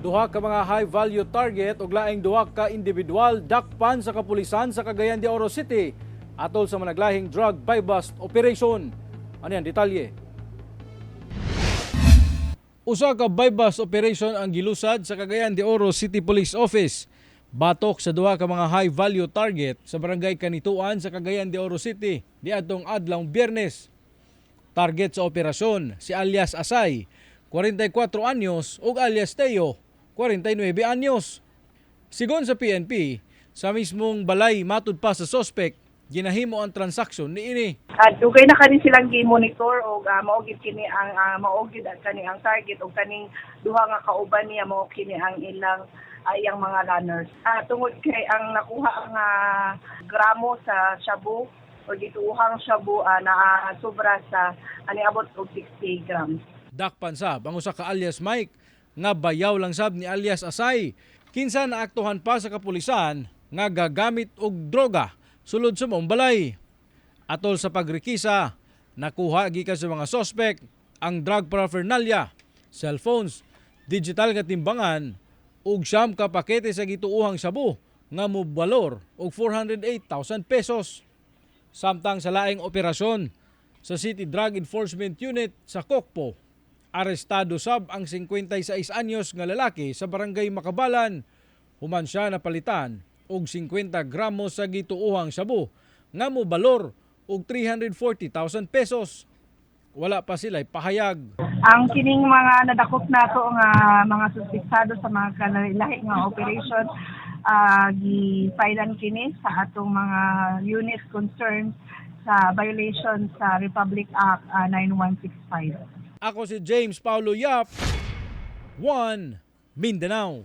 Duha ka mga high-value target ug laing duha ka individual dakpan sa kapulisan sa Cagayan de Oro City atol sa managlahing drug buy-bust operation. Ano yan, detalye? Usa ka buy-bust operation ang gilusad sa Cagayan de Oro City Police Office. Batok sa duha ka mga high-value target sa barangay Kanituan sa Cagayan de Oro City niadtong adlawng Biyernes. Target sa operasyon si alias Asay, 44 anyos ug alias Teo, 49 anyos. Sigon sa PNP, sa mismong balay matud pa sa suspect, ginahimo ang transaksyon niini. Dugay na kani silang gi-monitor og maugid kini ang maugid kani ang target og kaning duha nga kauban niya mao kini ang ilang iyang mga runners. Tungod kay ang nakuha nga gramo sa shabu o gituuhang shabu na sobra sa aniabot og 60 grams. Dakpan sab ang usa ka alias Mike nga bayaw lang sab ni alias Asay. Kinsa naaktuhan pa sa kapulisan nga gagamit og droga sulod sa mong balay. Atol sa pagrekisa, nakuha gikan sa mga suspect ang drug paraphernalia, cellphones, digital nga timbangan ug siyam ka pakete sa gituuhang shabu nga mobalor og 408,000 pesos. Samtang sa laing operasyon sa City Drug Enforcement Unit sa Kokpo, arestado sab ang 56 anyos nga lalaki sa barangay Makabalan. Human siya napalitan og 50 gramos sa gituuhang shabu nga mobalor og 340,000 pesos. Wala pa sila'y pahayag. Ang kining mga nadakop nato nga mga suspektado sa mga kalahi nga operation gi-filean kini sa atong mga units concerned sa violation sa Republic Act 9165. Ako si James Paulo Yap, One Mindanao.